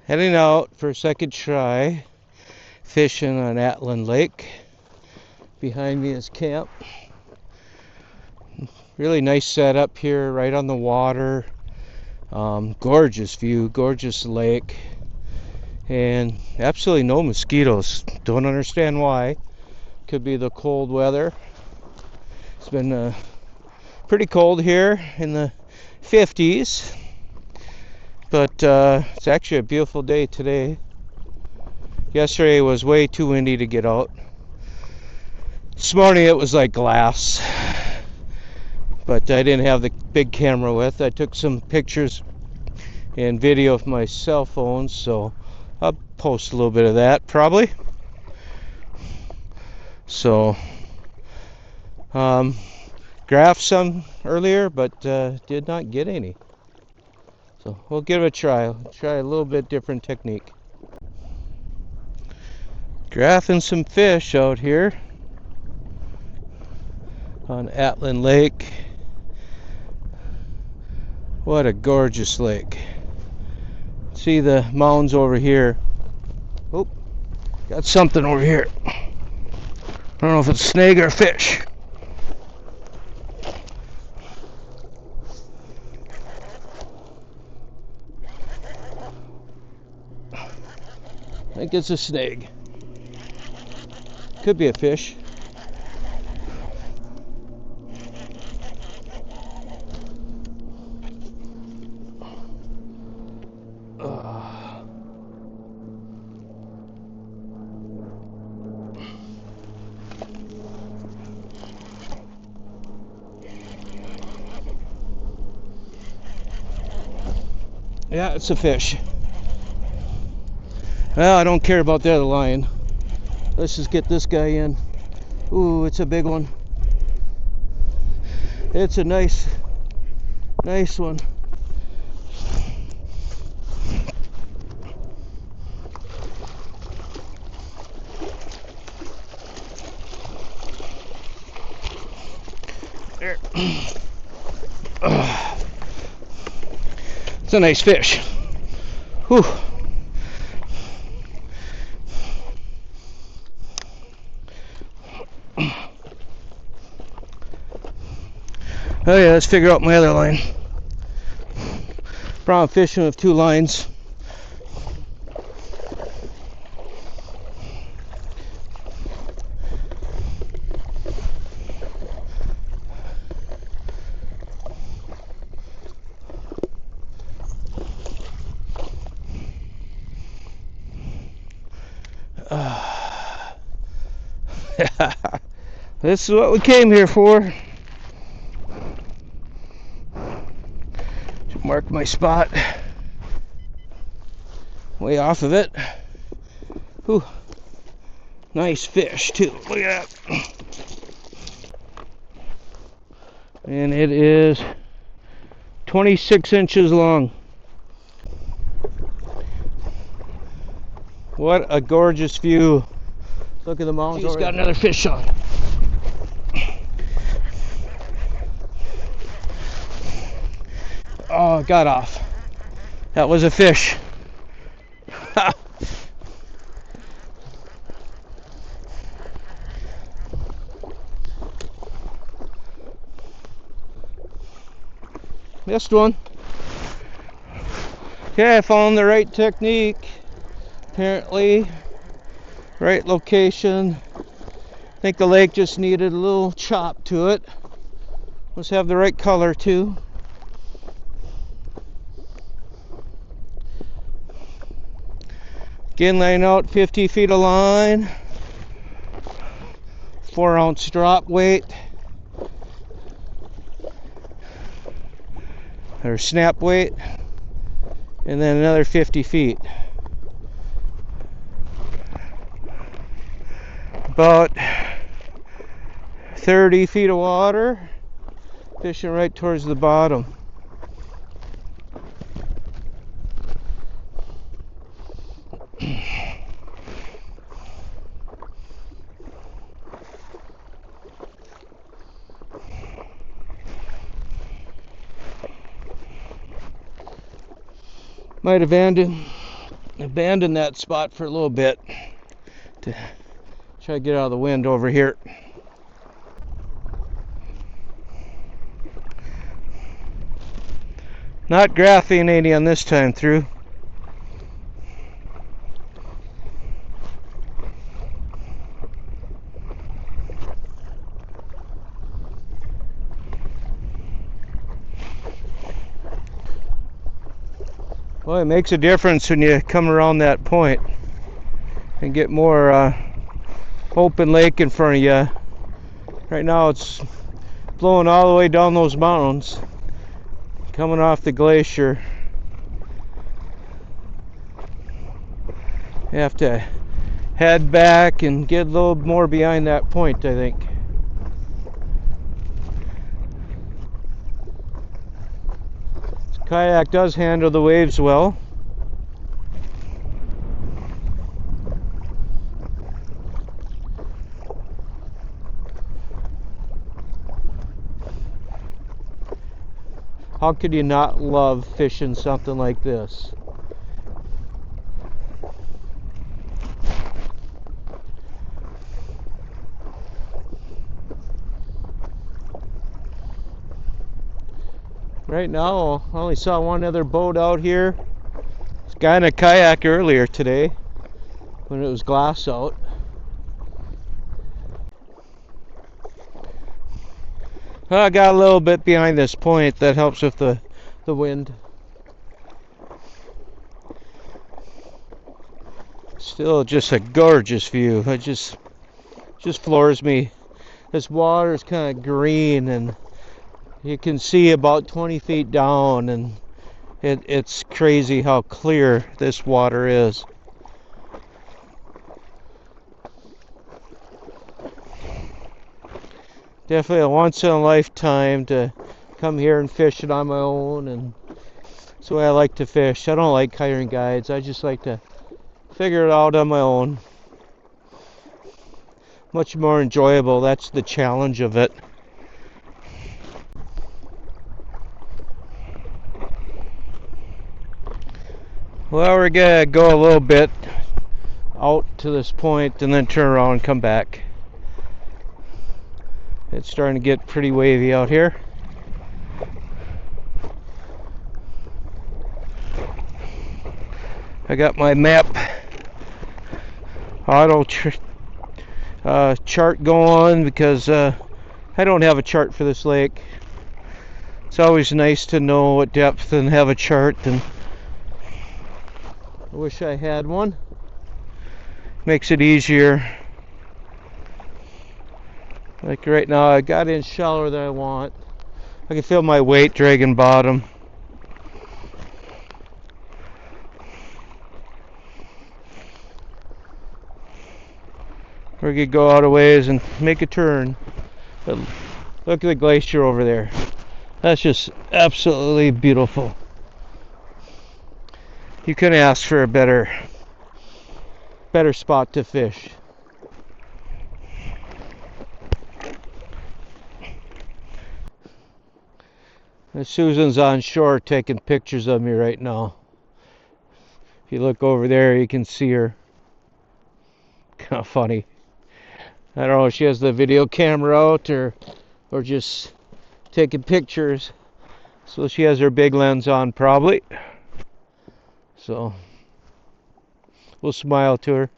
Heading out for a second try fishing on Atlin Lake. Behind me is camp. Really nice setup here, right on the water. Gorgeous view, gorgeous lake, and absolutely no mosquitoes. Don't understand why. Could be the cold weather. It's been pretty cold here in the 50s. But it's actually a beautiful day today. Yesterday was way too windy to get out. This morning it was like glass. But I didn't have the big camera with. I took some pictures and video with my cell phone, so I'll post a little bit of that probably. So, graphed some earlier, but did not get any. So we'll give it a try. I'll try a little bit different technique. Graphing some fish out here on Atlin Lake. What a gorgeous lake. See the mounds over here. Oh, got something over here. I don't know if it's snake or fish. I think it's a snake. Could be a fish. Yeah, it's a fish. Well, I don't care about the other line. Let's just get this guy in. Ooh, it's a big one. It's a nice one. There. It's a nice fish. Whew. Oh yeah, let's figure out my other line. Problem fishing with two lines. This is what we came here for. Mark my spot. Way off of it. Whew. Nice fish too. Look at that. And it is 26 inches long. What a gorgeous view. Look at the mountains. He's got another fish on. Oh, it got off. That was a fish. Missed one. Okay, I found the right technique. Apparently, right location. I think the lake just needed a little chop to it. Let's have the right color too. Again, laying out 50 feet of line, 4-ounce drop weight, or snap weight, and then another 50 feet. About 30 feet of water, fishing right towards the bottom. Might have abandoned abandon that spot for a little bit to try to get out of the wind over here. Not graphene 80 on this time through. Well, it makes a difference when you come around that point and get more open lake in front of you. Right now it's blowing all the way down those mountains, coming off the glacier. You have to head back and get a little more behind that point, I think. This kayak does handle the waves well. How could you not love fishing something like this? Right now, I only saw one other boat out here. This guy in a kayak earlier today when it was glass out. I got a little bit behind this point. That helps with the wind. Still just a gorgeous view. It just floors me. This water is kind of green and you can see about 20 feet down, and it's crazy how clear this water is. Definitely a once in a lifetime to come here and fish it on my own, and that's the way I like to fish. I don't like hiring guides. I just like to figure it out on my own. Much more enjoyable. That's the challenge of it. Well, we're gonna go a little bit out to this point and then turn around and come back. It's starting to get pretty wavy out here. I got my map auto chart going because I don't have a chart for this lake. It's always nice to know what depth and have a chart, and I wish I had one. Makes it easier. Like right now, I got in shallower than I want. I can feel my weight dragging bottom. We're gonna go out a ways and make a turn. But look at the glacier over there. That's just absolutely beautiful. You couldn't ask for a better spot to fish. And Susan's on shore taking pictures of me right now. If you look over there, you can see her. Kind of funny. I don't know if she has the video camera out or just taking pictures. So she has her big lens on probably. So we'll smile to her.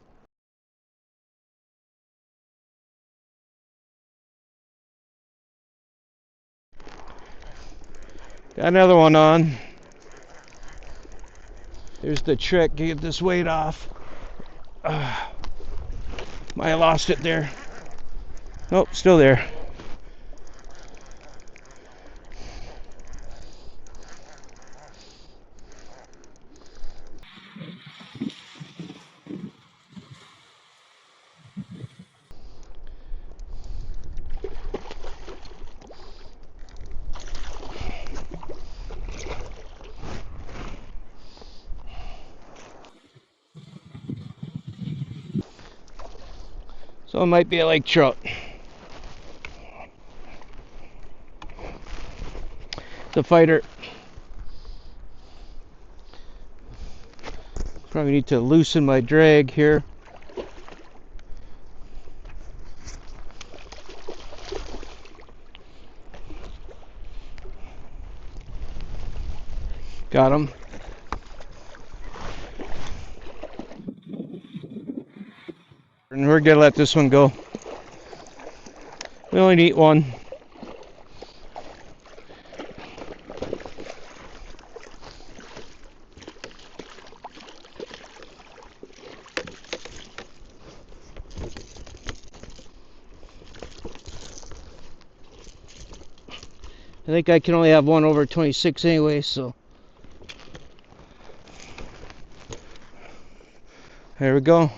Got another one on. There's the trick. Get this weight off. Might have lost it there. Nope, still there. So it might be a lake trout. It's a fighter. Probably need to loosen my drag here. Got him. And we're gonna let this one go. We only need one. I think I can only have one over 26 anyway, so. There we go.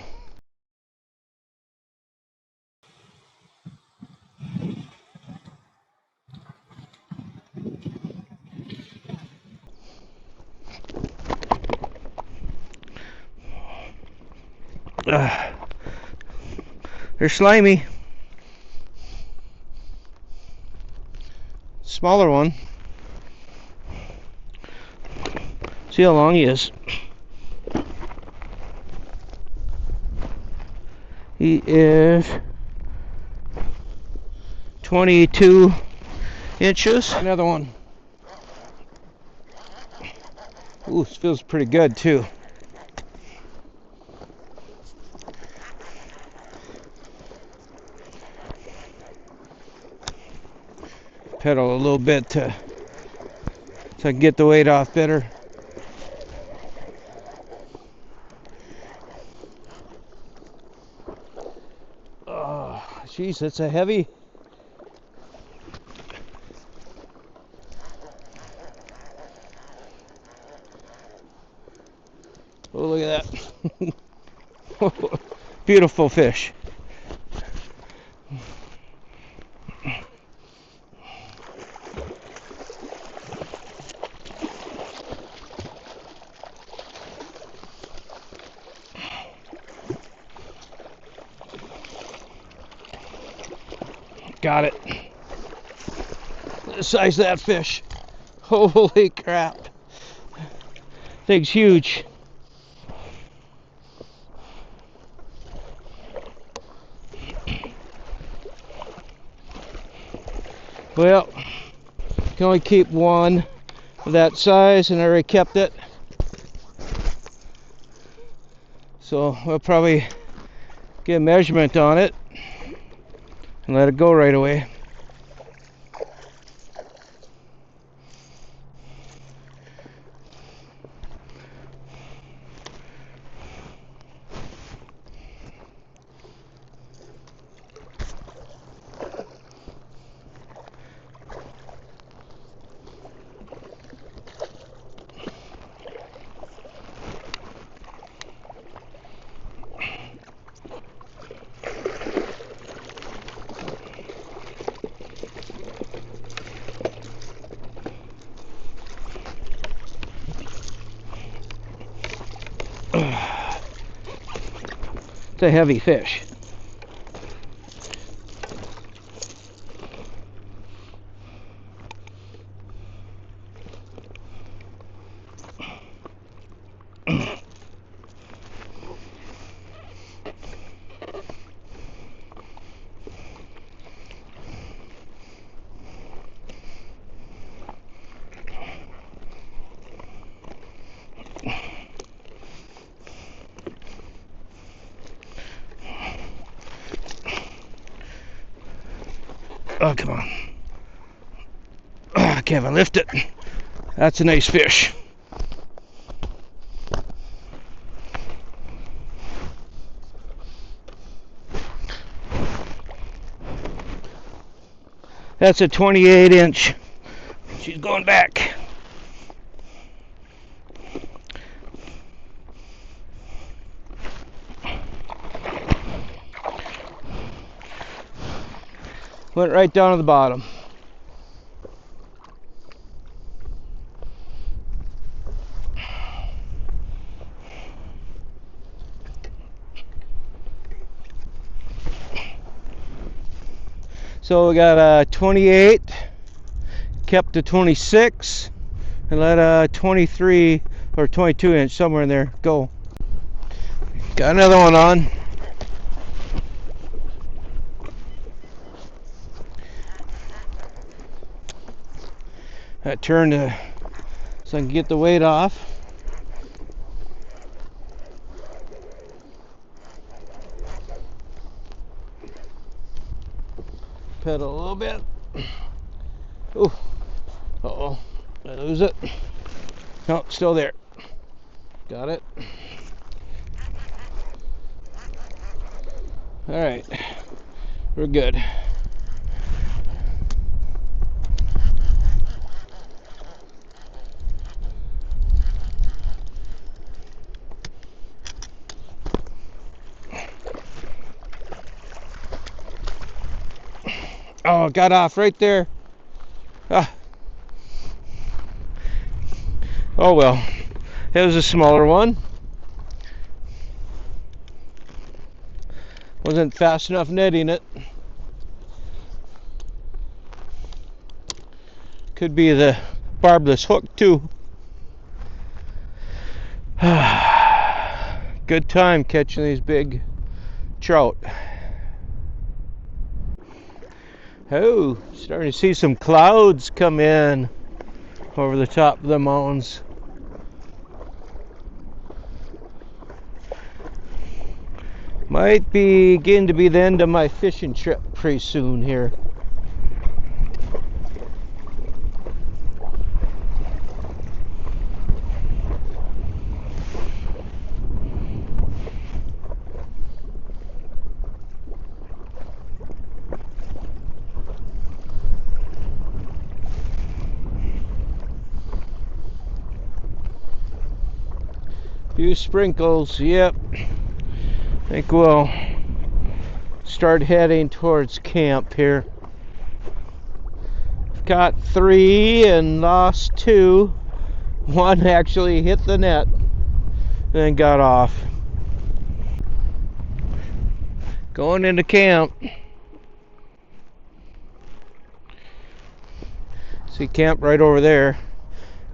They're slimy. Smaller one. See how long he is. He is 22 inches. Another one. Ooh, this feels pretty good too. Pedal a little bit so I can get the weight off better. Oh, jeez, that's a heavy. Oh, look at that. Beautiful fish. Got it. The size of that fish. Holy crap. Thing's huge. Well, can only keep one of that size, and I already kept it. So we'll probably get a measurement on it and let it go right away. It's a heavy fish. Oh, come on. Oh, I can't even lift it. That's a nice fish. That's a 28 inch. She's going back. Went right down to the bottom. So we got a 28, kept a 26, and let a 23 or 22 inch somewhere in there go. Got another one on. I turned so I can get the weight off. Pedal a little bit. Ooh. Uh-oh. Did I lose it? No, still there. Got it. Alright. We're good. Oh, it got off right there. Ah. Oh well. It was a smaller one. Wasn't fast enough netting it. Could be the barbless hook too. Good time catching these big trout. Oh, starting to see some clouds come in over the top of the mountains. Might begin to be the end of my fishing trip pretty soon here. Few sprinkles, yep. I think we'll start heading towards camp here. Caught 3 and lost 2. One actually hit the net and got off. Going into camp. See camp right over there,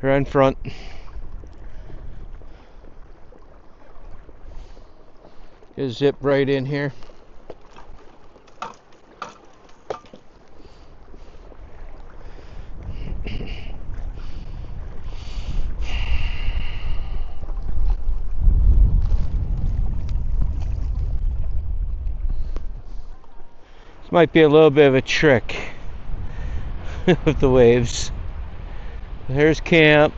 right in front. Just zip right in here. This might be a little bit of a trick with the waves. There's camp.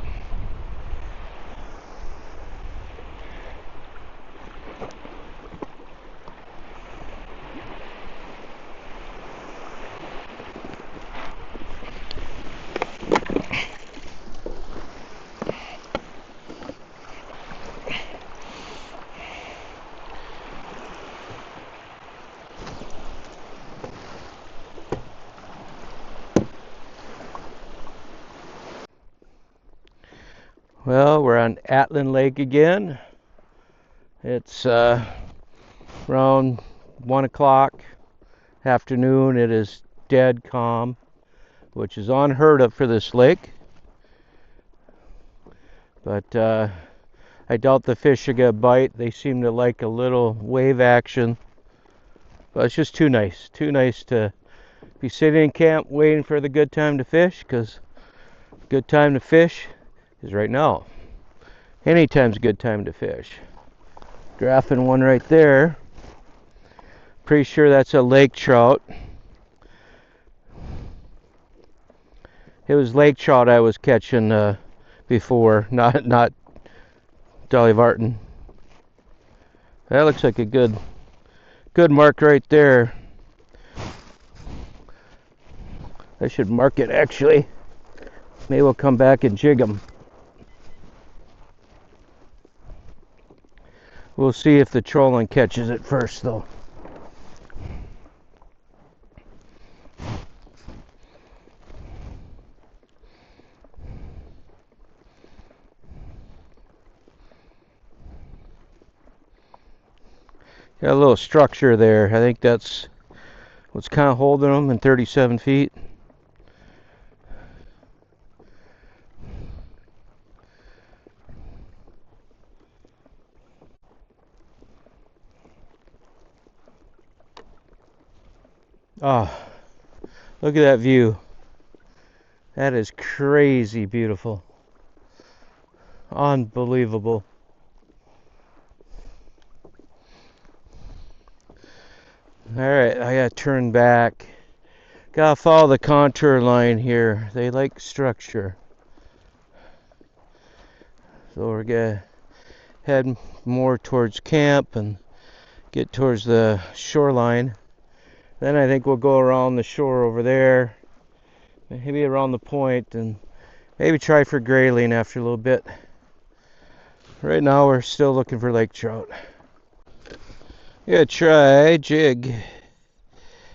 Well, we're on Atlin Lake again. It's around 1 o'clock afternoon. It is dead calm, which is unheard of for this lake. But I doubt the fish are gonna bite. They seem to like a little wave action. But it's just too nice to be sitting in camp waiting for the good time to fish, because good time to fish is right now. Anytime's a good time to fish. Graphing one right there. Pretty sure that's a lake trout. It was lake trout I was catching before, not Dolly Vartan. That looks like a good mark right there. I should mark it actually. Maybe we'll come back and jig them. We'll see if the trolling catches it first though. Got a little structure there. I think that's what's kind of holding them in 37 feet. Oh, look at that view. That is crazy beautiful. Unbelievable. Alright, I gotta turn back. Gotta follow the contour line here. They like structure. So we're gonna head more towards camp and get towards the shoreline. Then I think we'll go around the shore over there, maybe around the point, and maybe try for Grayling after a little bit. Right now we're still looking for lake trout. Yeah, try jig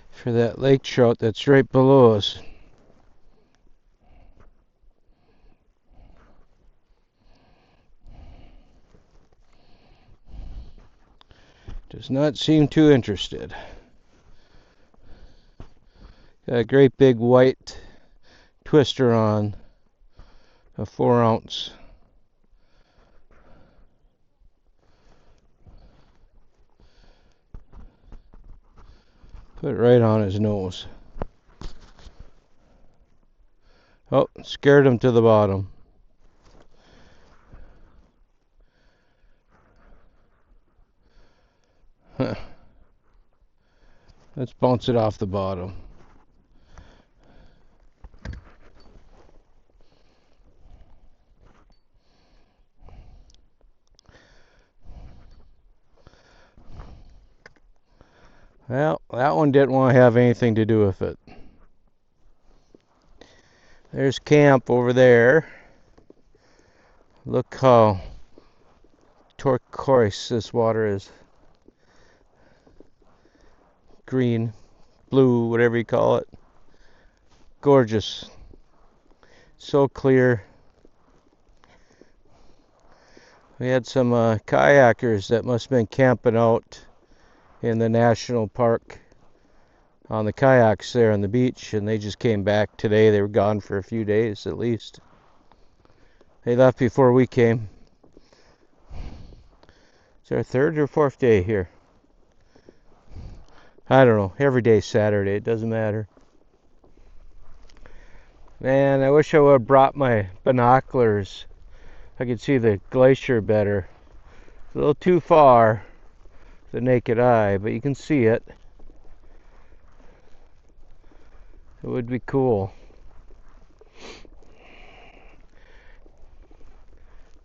for that lake trout that's right below us. Does not seem too interested. Got a great big white twister on, a 4-ounce. Put it right on his nose. Oh, scared him to the bottom. Let's bounce it off the bottom. Well, that one didn't want to have anything to do with it. There's camp over there. Look how turquoise this water is. Green, blue, whatever you call it. Gorgeous. So clear. We had some kayakers that must have been camping out in the national park on the kayaks there on the beach, and they just came back today. They were gone for a few days at least. They left before we came. It's our third or fourth day here. I don't know. Every day's Saturday. It doesn't matter. Man, I wish I would have brought my binoculars. I could see the glacier better. It's a little too far with the naked eye, but you can see it. It would be cool.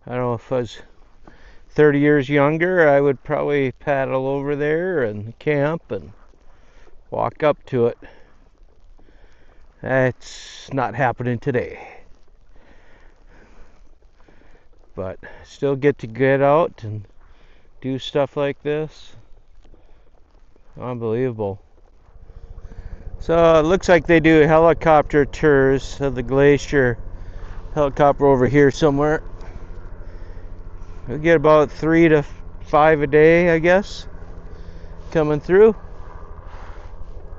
I don't know, if I was 30 years younger, I would probably paddle over there and camp and walk up to it. That's not happening today. But still get to get out and do stuff like this. Unbelievable. So it looks like they do helicopter tours of the glacier. Helicopter over here somewhere. We'll get about 3 to 5 a day, I guess, coming through.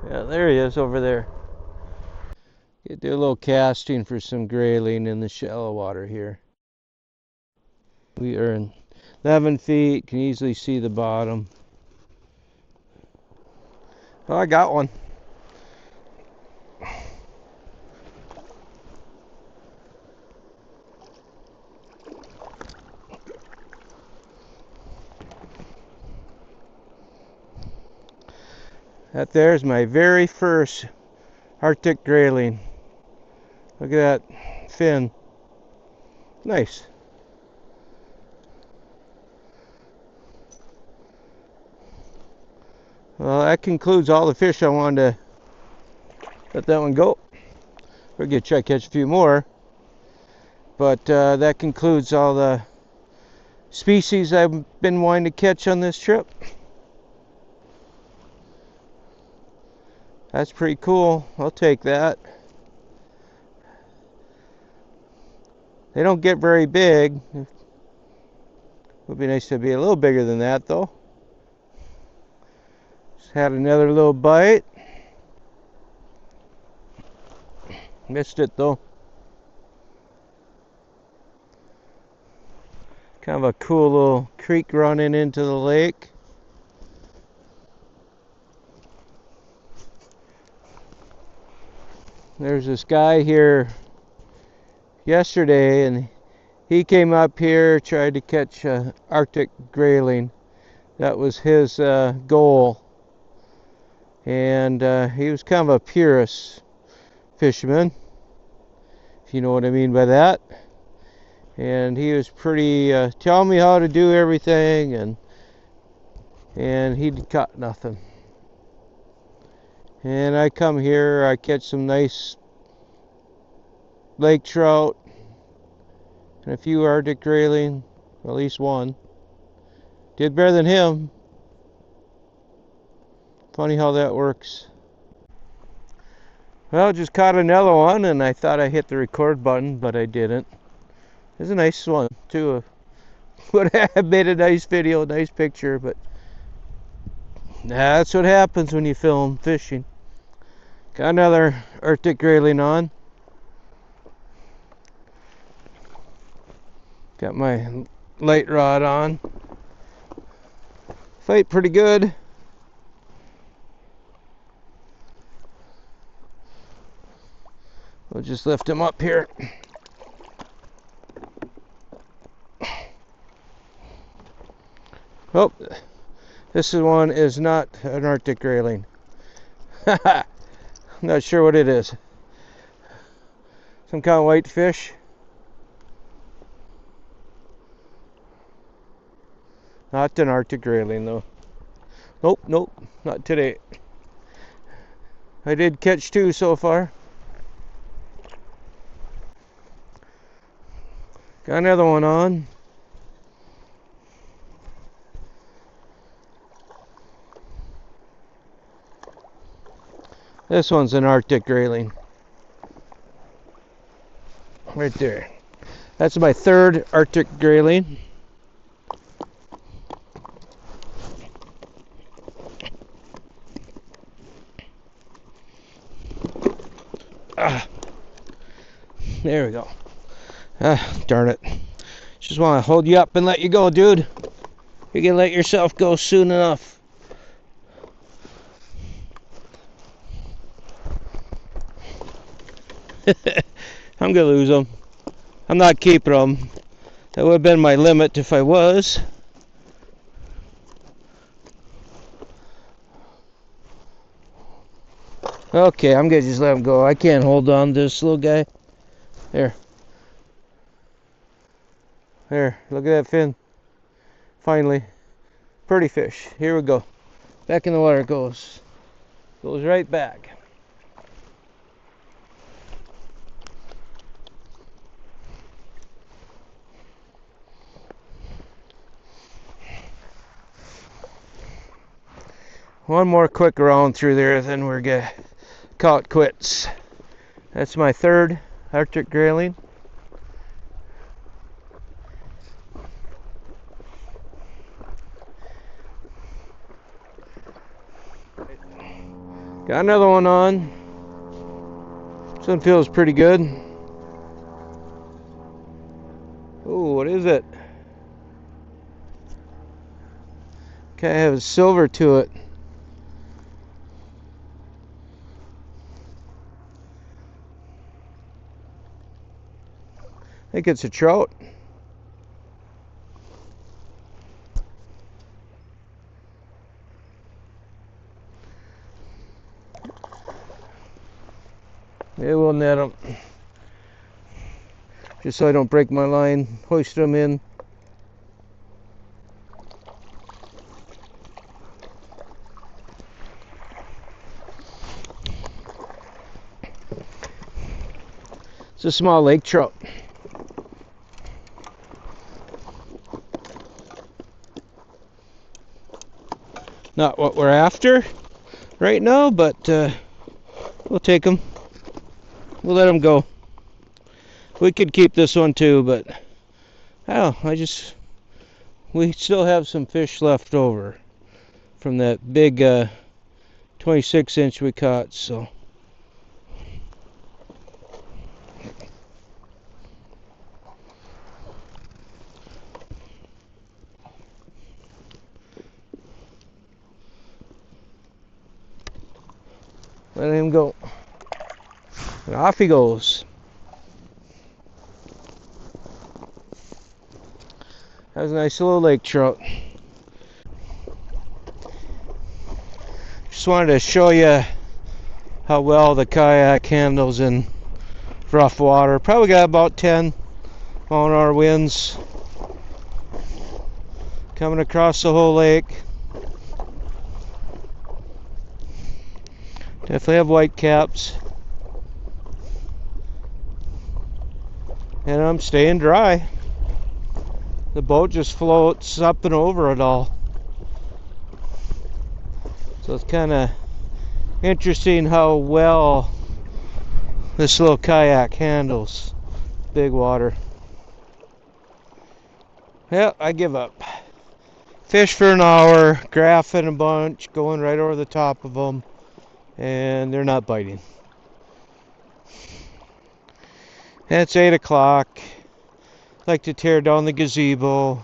Yeah, there he is over there. Get do a little casting for some grayling in the shallow water here. We are in 11 feet, can easily see the bottom. Oh, I got one. That there's my very first Arctic grayling. Look at that fin. Nice. Well, that concludes all the fish I wanted to let that one go. We're going to try to catch a few more. But that concludes all the species I've been wanting to catch on this trip. That's pretty cool. I'll take that. They don't get very big. It would be nice to be a little bigger than that, though. Just had another little bite. Missed it, though. Kind of a cool little creek running into the lake. There's this guy here yesterday, and he came up here, tried to catch Arctic grayling. That was his goal. And he was kind of a purist fisherman, if you know what I mean by that. And he was pretty telling me how to do everything, and he'd caught nothing. And I come here, I catch some nice lake trout and a few Arctic grayling, at least one. Did better than him. Funny how that works. Well, just caught another one, and I thought I hit the record button, but I didn't. It's a nice one too. Would have made a nice video, nice picture, but that's what happens when you film fishing. Got another Arctic grayling on. Got my light rod on. Fight pretty good. We'll just lift him up here. Oh, this one is not an Arctic grayling. I'm not sure what it is. Some kind of white fish. Not an Arctic grayling though. Nope, not today. I did catch two so far. Got another one on. This one's an Arctic grayling. Right there. That's my third Arctic grayling. There we go. Darn it. Just want to hold you up and let you go, dude. You can let yourself go soon enough. I'm gonna lose them. I'm not keeping them. That would have been my limit if I was. Okay, I'm gonna just let him go. I can't hold on to this little guy. There. There, look at that fin. Finally. Pretty fish. Here we go. Back in the water it goes. Goes right back. One more quick round through there, then we're gonna call it quits. That's my third Arctic grayling. Got another one on. This one feels pretty good. Oh, what is it? Kind of have a silver to it. I think it's a trout. Yeah, we'll net them. Just so I don't break my line, hoist them in. It's a small lake trout. Not what we're after right now, but we'll take them. We'll let them go. We could keep this one too, but oh, we still have some fish left over from that big 26-inch we caught, so. Let him go. And off he goes. That was a nice little lake trout. Just wanted to show you how well the kayak handles in rough water. Probably got about 10-mile-an-hour winds coming across the whole lake. Definitely have white caps. And I'm staying dry. The boat just floats up and over it all. So it's kind of interesting how well this little kayak handles big water. Yeah, I give up. Fish for an hour, graphing a bunch, going right over the top of them, and they're not biting. And it's 8 o'clock. Like to tear down the gazebo,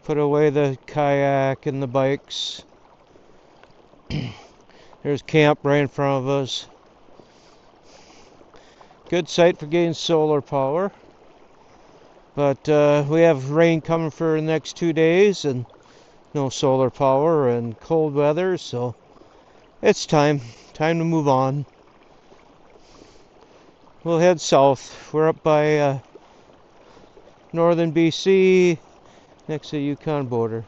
put away the kayak and the bikes. There's camp right in front of us. Good site for getting solar power. But we have rain coming for the next 2 days and no solar power and cold weather, so it's time to move on. We'll head south. We're up by northern BC, next to the Yukon border.